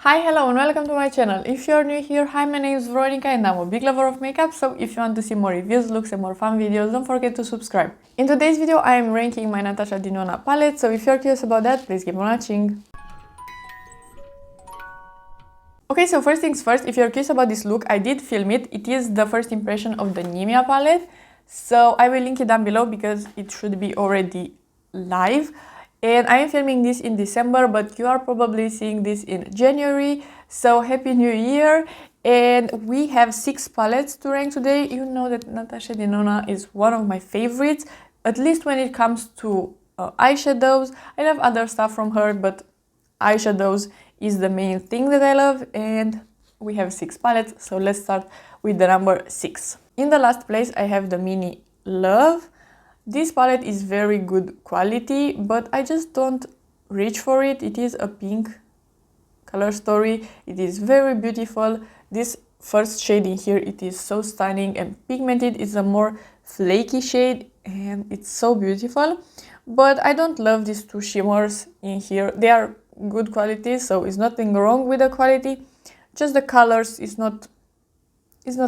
Hi, hello and welcome to my channel. If you're new here, hi, my name is Veronica and I'm a big lover of makeup, so if you want to see more reviews, looks and more fun videos, don't forget to subscribe. In today's video, I am ranking my Natasha Denona palette, so if you're curious about that, please keep on watching. Okay, so first things first, if you're curious about this look, I did film it. It is the first impression of the Nimya palette, so I will link it down below because it should be already live. And I am filming this in December, but you are probably seeing this in January. So Happy New Year! And we have 6 palettes to rank today. You know that Natasha Denona is one of my favorites, at least when it comes to eyeshadows. I love other stuff from her, but eyeshadows is the main thing that I love. And we have 6 palettes, so let's start with the number 6. In the last place, I have the mini E.L.F. This palette is very good quality, but I just don't reach for it. It is a pink color story. It is very beautiful. This first shade in here, it is so stunning and pigmented. It's a more flaky shade and it's so beautiful. But I don't love these 2 shimmers in here. They are good quality, so it's nothing wrong with the quality. Just the colors is not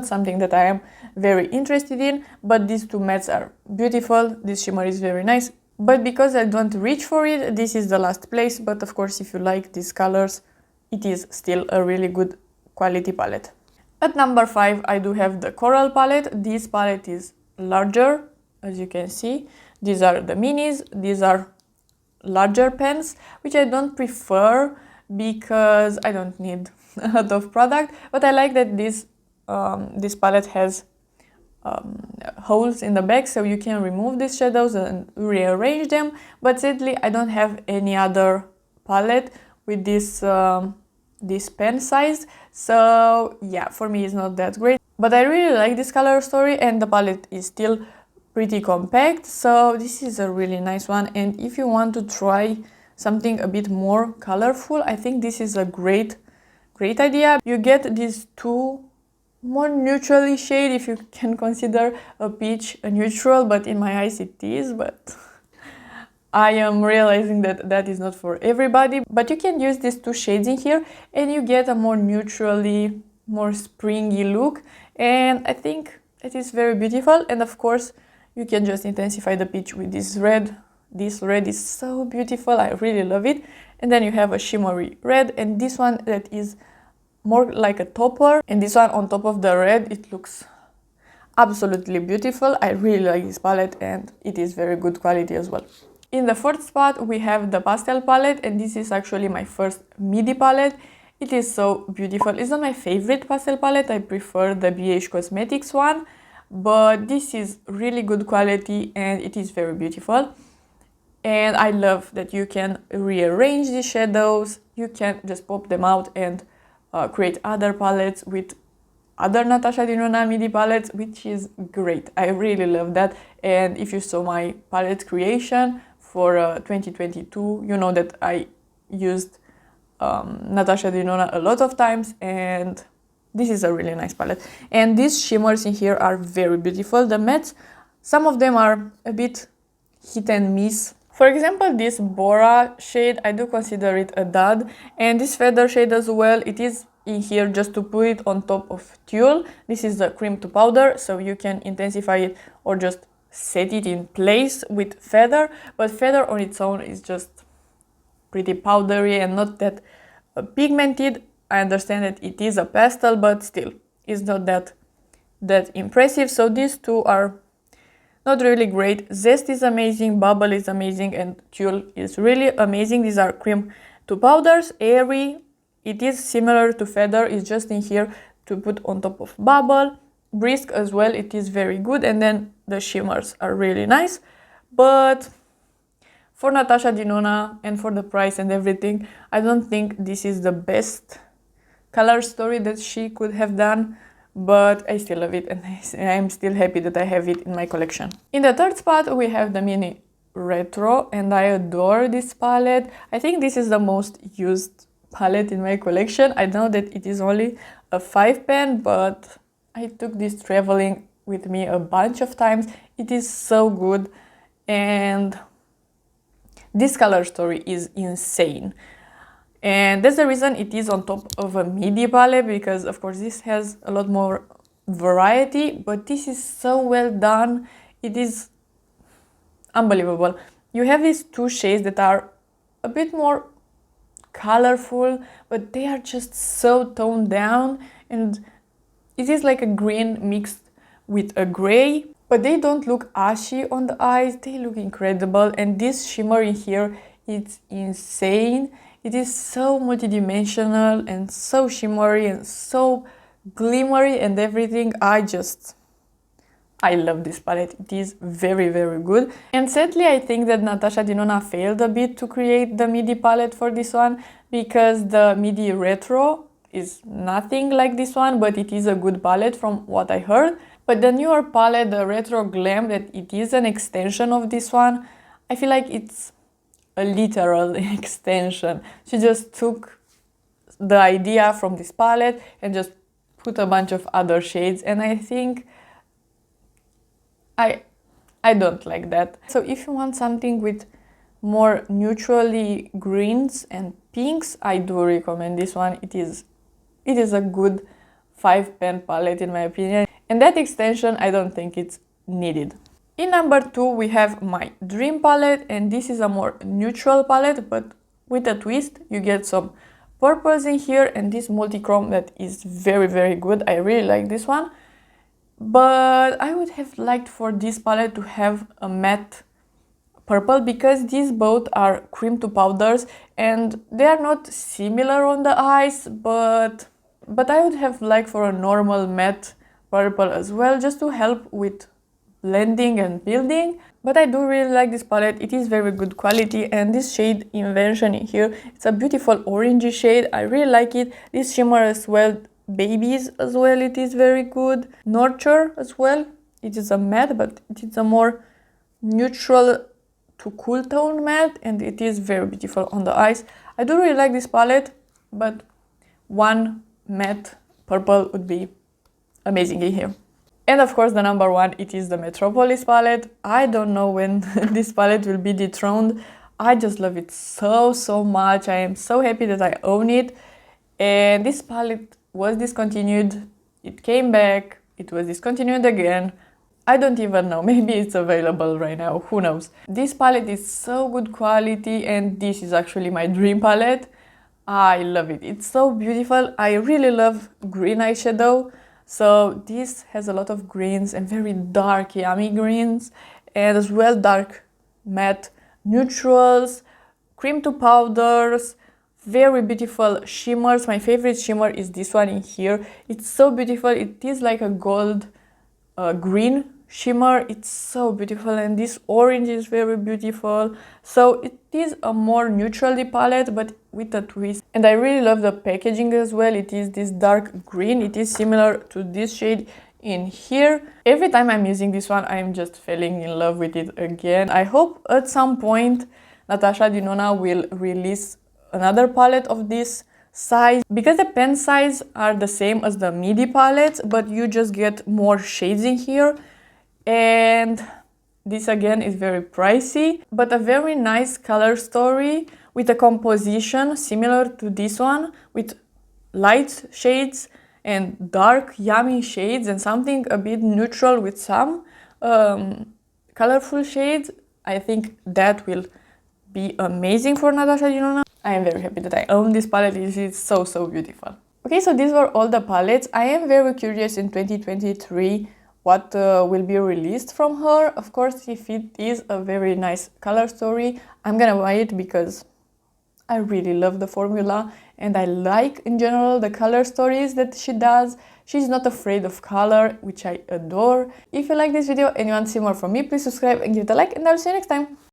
something that I am very interested in, but these 2 mattes are beautiful. This shimmer is very nice, but because I don't reach for it, this is the last place. But of course, if you like these colors, it is still a really good quality palette. At number 5, I do have the Coral palette. This palette is larger, as you can see. These are the minis. These are larger pens, which I don't prefer because I don't need a lot of product, but I like that this palette has holes in the back, so you can remove these shadows and rearrange them. But sadly, I don't have any other palette with this pen size, so yeah, for me it's not that great. But I really like this color story, and the palette is still pretty compact, so this is a really nice one. And if you want to try something a bit more colorful, I think this is a great idea. You get these 2 more neutrally shade, if you can consider a peach a neutral, but in my eyes it is, but I am realizing that that is not for everybody. But you can use these 2 shades in here and you get a more neutrally, more springy look, and I think it is very beautiful. And of course, you can just intensify the peach with this red. This red is so beautiful, I really love it. And then you have a shimmery red, and this one that is more like a topper, and this one on top of the red, it looks absolutely beautiful. I really like this palette and it is very good quality as well. In the 4th spot, we have the Pastel palette, and this is actually my first midi palette. It is so beautiful. It's not my favorite pastel palette, I prefer the BH Cosmetics one, but this is really good quality and it is very beautiful. And I love that you can rearrange the shadows, you can just pop them out and create other palettes with other Natasha Denona midi palettes, which is great. I really love that. And if you saw my palette creation for 2022, you know that I used Natasha Denona a lot of times, and this is a really nice palette. And these shimmers in here are very beautiful. The mattes, some of them are a bit hit and miss. For example, this Bora shade, I do consider it a dud, and this Feather shade as well. It is in here just to put it on top of tulle. This is the cream to powder, so you can intensify it or just set it in place with Feather, but Feather on its own is just pretty powdery and not that pigmented. I understand that it is a pastel, but still, it's not that impressive. So these 2 are not really great. Zest is amazing, Bubble is amazing, and Tulle is really amazing. These are cream to powders, airy. It is similar to Feather, it's just in here to put on top of Bubble. Brisk as well, it is very good, and then the shimmers are really nice. But for Natasha Denona and for the price and everything, I don't think this is the best color story that she could have done. But I still love it, and I'm still happy that I have it in my collection. In the 3rd spot, we have the mini Retro, and I adore this palette. I think this is the most used palette in my collection. I know that it is only a 5 pen, but I took this traveling with me a bunch of times. It is so good, and this color story is insane. And that's the reason it is on top of a midi palette, because of course this has a lot more variety, but this is so well done. It is unbelievable. You have these two shades that are a bit more colorful, but they are just so toned down, and it is like a green mixed with a gray, but they don't look ashy on the eyes. They look incredible, and this shimmer in here, it's insane. It is so multidimensional and so shimmery and so glimmery and everything. I love this palette. It is very, very good. And sadly, I think that Natasha Denona failed a bit to create the midi palette for this one, because the midi retro is nothing like this one, but it is a good palette from what I heard. But the newer palette, the retro glam, that it is an extension of this one, I feel like it's a literal extension. She just took the idea from this palette and just put a bunch of other shades, and I think I don't like that. So if you want something with more neutrally greens and pinks, I do recommend this one. It is a good 5-pan palette in my opinion, and that extension I don't think it's needed. In number 2 we have my dream palette, and this is a more neutral palette, but with a twist. You get some purples in here and this multi-chrome that is very, very good. I really like this one. But I would have liked for this palette to have a matte purple, because these both are cream to powders and they are not similar on the eyes, but I would have liked for a normal matte purple as well, just to help with blending and building. But I do really like this palette. It is very good quality, and this shade Invention in here, it's a beautiful orangey shade. I really like it. This shimmer as well, Babies as well, it is very good. Nurture as well, it is a matte, but it is a more neutral to cool tone matte, and it is very beautiful on the eyes. I do really like this palette, but one matte purple would be amazing in here. And of course the number 1, it is the Metropolis palette. I don't know when this palette will be dethroned. I just love it so much. I am so happy that I own it. And this palette was discontinued, it came back, it was discontinued again. I don't even know, maybe it's available right now, who knows. This palette is so good quality, and this is actually my dream palette. I love it, it's so beautiful. I really love green eyeshadow, so this has a lot of greens and very dark yummy greens, and as well dark matte neutrals, cream to powders, very beautiful shimmers. My favorite shimmer is this one in here. It's so beautiful. It is like a gold green shimmer. It's so beautiful, and this orange is very beautiful. So it is a more neutrally palette, but with a twist. And I really love the packaging as well. It is this dark green. It is similar to this shade in here. Every time I'm using this one, I'm just falling in love with it again. I hope at some point Natasha Denona will release another palette of this size, because the pen size are the same as the midi palettes, but you just get more shades in here, and this again is very pricey, but a very nice color story with a composition similar to this one, with light shades and dark yummy shades and something a bit neutral with some colorful shades. I think that will be amazing for Natasha Denona. I am very happy that I own this palette. It is so beautiful. Okay, so these were all the palettes. I am very curious in 2023 what will be released from her. Of course, if it is a very nice color story, I'm gonna buy it, because I really love the formula and I like in general the color stories that she does. She's not afraid of color, which I adore. If you like this video and you want to see more from me, please subscribe and give it a like, and I'll see you next time.